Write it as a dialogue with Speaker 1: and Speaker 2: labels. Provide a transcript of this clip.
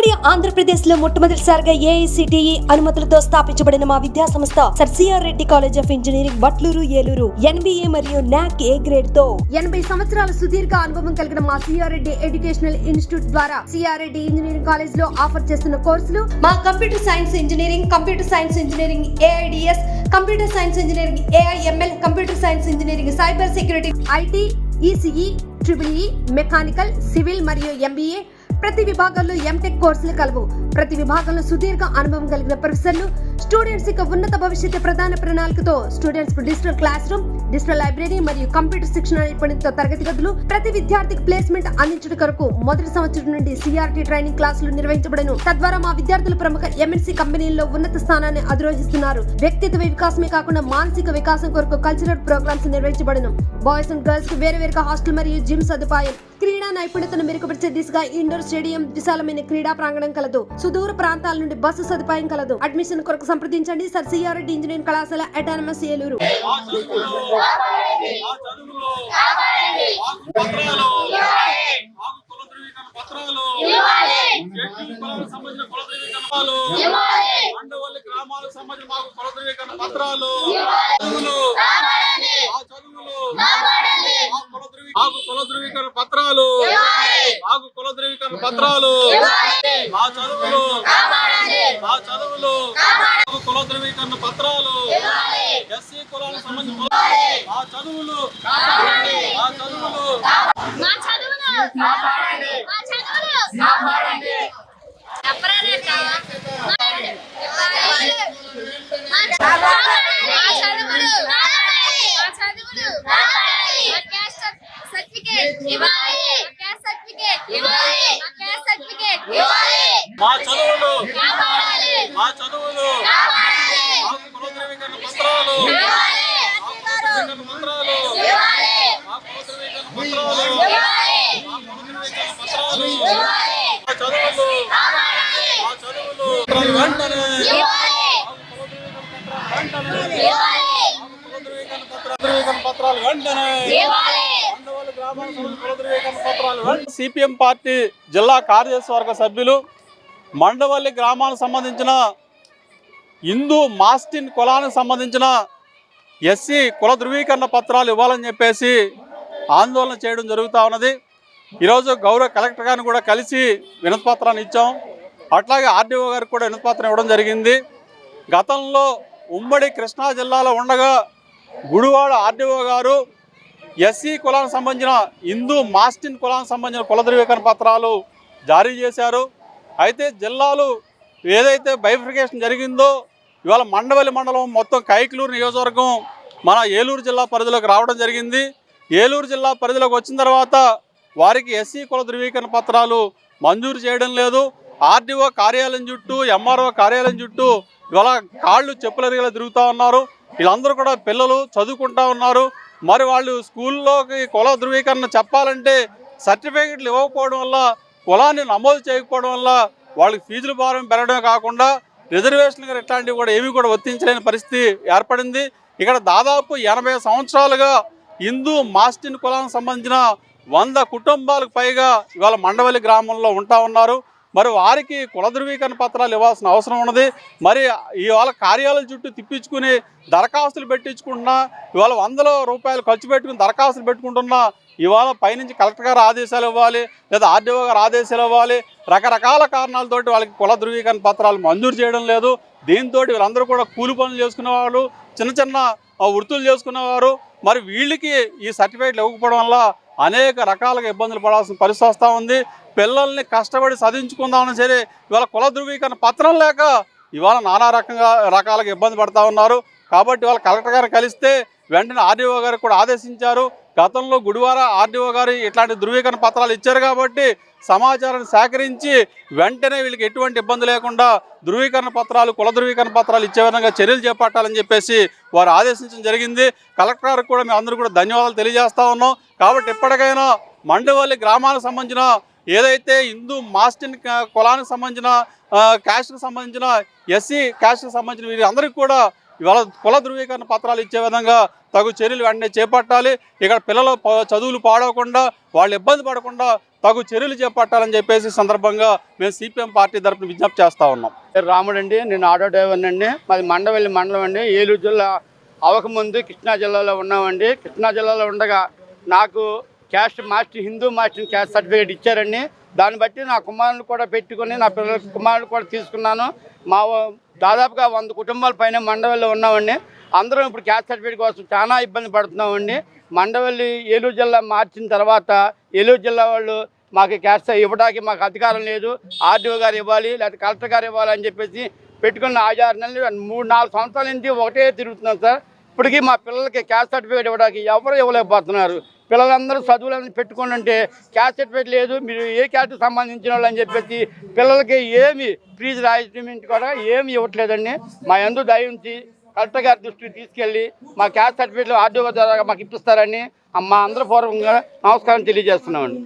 Speaker 1: ఉమ్మడి ఆంధ్రప్రదేశ్ లో మొట్టమొదటిసారిగా ఏఐసిటిఈ అనుమతులతో స్థాపించబడిన మా విద్యా సంస్థ sir CR Reddy college of engineering Vatluru Eluru NBA మరియు నాక్ ఏ గ్రేడ్ తో 80 సంవత్సరాల సుదీర్ఘ అనుభవం కలిగిన మా సిఆర్ రెడ్డి ఎడ్యుకేషనల్ ఇన్స్టిట్యూట్ ద్వారా సిఆర్ రెడ్డి ఇంజనీరింగ్ కాలేజ్ లో ఆఫర్ చేస్తున్న కోర్సులు మా computer science engineering AIDS computer science engineering AIML computer science engineering cyber security IT ECE triple mechanical civil మరియు ఎంబీఏ ప్రతి విభాగంలో ఎంటెక్ కోర్సులు కలవు. ప్రతి విభాగంలో సుదీర్ఘ అనుభవం కలిగిన ప్రొఫెసర్లు స్టూడెంట్స్ కి ఉన్నత భవిష్యత్తు ప్రధాన ప్రణాళికతో స్టూడెంట్స్ కు digital class room, digital library మరియు కంప్యూటర్ శిక్షణ నైపుణ్యంతో తరగతి గదులు, ప్రతి విద్యార్థికి ప్లేస్మెంట్ అందించడం కొరకు మొదటి సంవత్సరం నుండి సిఆర్టీ ట్రైనింగ్ క్లాసులు నిర్వహించబడను. తద్వారా మా విద్యార్థులు ప్రముఖ ఎంఎన్సీ కంపెనీల్లో ఉన్నత స్థానాన్ని అధిరోహిస్తున్నారు. వ్యక్తిత్వ వికాసమే కాకుండా మానసిక వికాసం కొరకు కల్చరల్ ప్రోగ్రామ్స్ నిర్వహించబడను. బాయ్స్ అండ్ గర్ల్స్ కు వేరువేరుగా హాస్టల్ మరియు జిమ్ సదుపాయం, క్రీడా నైపుణ్యతను మెరుగుపరిచే దిశగా ఇండోర్ స్టేడియం, విశాలమైన క్రీడా ప్రాంగణం కలదు. సుదూర ప్రాంతాల నుండి బస్సు సదుపాయం కలదు. అడ్మిషన్ కొరకు సంప్రదించండి సర్ సిఆర్ రెడ్డి ఇంజనీరింగ్ కళాశాల అటానమస్ ఏలూరు.
Speaker 2: కుల ధృవీకరణ పత్రాలు మా చదువులు కుల ధృవీకరణ పత్రాలు ఎస్సీ కులానికి సంబంధించిన మా చదువులు కుల ధృవీకరణ పత్రాలు సిపిఎం పార్టీ జిల్లా కార్యవర్గ సభ్యులు మండవల్లి గ్రామానికి సంబంధించిన హిందూ మాస్టిన్ కులానికి సంబంధించిన ఎస్సీ కుల ధృవీకరణ పత్రాలు ఇవ్వాలని చెప్పేసి ఆందోళన చేయడం జరుగుతూ ఉన్నది. ఈరోజు గౌరవ కలెక్టర్ గారిని కూడా కలిసి వినతిపత్రాన్ని ఇచ్చాం. అట్లాగే ఆర్డీఓ గారికి కూడా వినతిపత్రం ఇవ్వడం జరిగింది. గతంలో ఉమ్మడి కృష్ణా జిల్లాలో ఉండగా గుడివాడ ఆర్డీఓ గారు ఎస్సీ కులానికి సంబంధించిన హిందూ మాస్టిన్ కులానికి సంబంధించిన కుల ధృవీకరణ పత్రాలు జారీ చేశారు. అయితే జిల్లాలు ఏదైతే బైఫికేషన్ జరిగిందో ఇవాళ మండవల్లి మండలం మొత్తం కైకలూరు నియోజకవర్గం మన ఏలూరు జిల్లా పరిధిలోకి రావడం జరిగింది. ఏలూరు జిల్లా పరిధిలోకి వచ్చిన తర్వాత వారికి ఎస్సీ కుల ధృవీకరణ పత్రాలు మంజూరు చేయడం లేదు. ఆర్డీఓ కార్యాలయం చుట్టూ, ఎంఆర్ఓ కార్యాలయం చుట్టూ ఇవాళ కాళ్ళు చెప్పులరిగేలా తిరుగుతూ ఉన్నారు. వీళ్ళందరూ కూడా పిల్లలు చదువుకుంటూ ఉన్నారు. మరి వాళ్ళు స్కూల్లోకి కుల ధృవీకరణ చెప్పాలంటే సర్టిఫికెట్లు ఇవ్వకపోవడం వల్ల, కులాన్ని నమోదు చేయకపోవడం వల్ల వాళ్ళకి ఫీజుల భారం పెరగడమే కాకుండా రిజర్వేషన్లు ఇట్లాంటివి కూడా ఏమీ కూడా వర్తించలేని పరిస్థితి ఏర్పడింది. ఇక్కడ దాదాపు 80 సంవత్సరాలుగా హిందూ మాస్టిన్ కులానికి సంబంధించిన 100 కుటుంబాలకు పైగా ఇవాళ మండవల్లి గ్రామంలో ఉంటా ఉన్నారు. మరి వారికి కుల ధృవీకరణ పత్రాలు ఇవ్వాల్సిన అవసరం ఉన్నది. మరి ఇవాళ కార్యాలయం చుట్టూ తిప్పించుకుని దరఖాస్తులు పెట్టించుకుంటున్నా, ఇవాళ 100 రూపాయలు ఖర్చు పెట్టుకుని దరఖాస్తులు పెట్టుకుంటున్నా, ఇవాళ పైనుంచి కలెక్టర్ గారు ఆదేశాలు ఇవ్వాలి, లేదా ఆర్డీఓ గారు ఆదేశాలు ఇవ్వాలి. రకరకాల కారణాలతోటి వాళ్ళకి కుల ధృవీకరణ పత్రాలు మంజూరు చేయడం లేదు. దీంతో వీళ్ళందరూ కూడా కూలి పనులు చేసుకునే వాళ్ళు, చిన్న చిన్న వృత్తులు చేసుకునేవారు. మరి వీళ్ళకి ఈ సర్టిఫికేట్లు ఇవ్వకపోవడం వల్ల అనేక రకాలుగా ఇబ్బందులు పడాల్సిన పరిస్థితి వస్తూ ఉంది. పిల్లల్ని కష్టపడి చదివించుకుందామని సరే ఇవాళ కుల ధృవీకరణ పత్రం లేక ఇవాళ నానా రకాలుగా ఇబ్బంది పడుతూ ఉన్నారు. కాబట్టి ఇవాళ కలెక్టర్ గారు కలిస్తే వెంటనే ఆర్డీఓ గారు కూడా ఆదేశించారు. గతంలో గుడివార ఆర్డీఓ గారు ఇట్లాంటి ధృవీకరణ పత్రాలు ఇచ్చారు కాబట్టి సమాచారాన్ని సేకరించి వెంటనే వీళ్ళకి ఎటువంటి ఇబ్బంది లేకుండా ధృవీకరణ పత్రాలు, కుల ధృవీకరణ పత్రాలు ఇచ్చే విధంగా చర్యలు చేపట్టాలని చెప్పేసి వారు ఆదేశించడం జరిగింది. కలెక్టర్ గారికి కూడా మేము అందరూ కూడా ధన్యవాదాలు తెలియజేస్తా ఉన్నాం. కాబట్టి ఇప్పటికైనా మండవల్లి గ్రామానికి సంబంధించిన ఏదైతే హిందూ మాస్టిన్ కులానికి సంబంధించిన క్యాస్ట్కి సంబంధించిన ఎస్సీ క్యాస్ట్కి సంబంధించిన వీరందరికీ కూడా ఇవాళ కుల ధృవీకరణ పత్రాలు ఇచ్చే విధంగా తగు చర్యలు వెంటనే చేపట్టాలి. ఇక్కడ పిల్లలు చదువులు పాడవకుండా వాళ్ళు ఇబ్బంది పడకుండా తగు చర్యలు చేపట్టాలని చెప్పేసి సందర్భంగా మేము సిపిఎం పార్టీ తరఫున విజ్ఞప్తి చేస్తూ ఉన్నాం.
Speaker 3: రాముడు అండి, నేను ఆటో డ్రైవర్ అండి. మాది మండవల్లి మండలం అండి, ఏలూరు జిల్లా అవకముందు కృష్ణా జిల్లాలో ఉన్నామండి. కృష్ణా జిల్లాలో ఉండగా నాకు caste master Hindu master caste certificate ఇచ్చారండి. దాన్ని బట్టి నా కుమారుని కూడా పెట్టుకొని నా పిల్లల కుమారుని కూడా తీసుకున్నాను. మా దాదాపుగా 100 కుటుంబాల పైన మండవల్లిలో ఉన్నామండి. అందరం ఇప్పుడు క్యాస్ట్ సర్టిఫికేట్ కోసం చాలా ఇబ్బంది పడుతున్నామండి. మండవల్లి ఏలూరు జిల్లా మార్చిన తర్వాత ఏలూరు జిల్లా వాళ్ళు మాకు క్యాస్ట్ ఇవ్వడానికి మాకు అధికారం లేదు, ఆర్డీఓ గారు ఇవ్వాలి లేకపోతే కలెక్టర్ గారు ఇవ్వాలి అని చెప్పేసి పెట్టుకున్న 5-6 నెలలు 3-4 సంవత్సరాల నుంచి ఒకటే తిరుగుతున్నాం సార్. ఇప్పటికీ మా పిల్లలకి క్యాస్ట్ సర్టిఫికేట్ ఇవ్వడానికి ఎవరు ఇవ్వలేకపోతున్నారు. పిల్లలందరూ చదువులని పెట్టుకుని అంటే క్యాస్ట్ సర్టిఫికేట్ లేదు, మీరు ఏ క్యాస్ట్కి సంబంధించిన వాళ్ళు అని చెప్పేసి పిల్లలకి ఏమి ఫీజు రాయించమెంట్ కూడా ఏమి ఇవ్వట్లేదండి. మా యందు దయ ఉంచి కలెక్టర్ గారి దృష్టికి తీసుకెళ్ళి మా క్యాస్ట్ సర్టిఫికేట్లు ఆర్డీఓ ద్వారా మాకు ఇప్పిస్తారని మా అందరి పూర్వకంగా నమస్కారం తెలియజేస్తున్నామండి.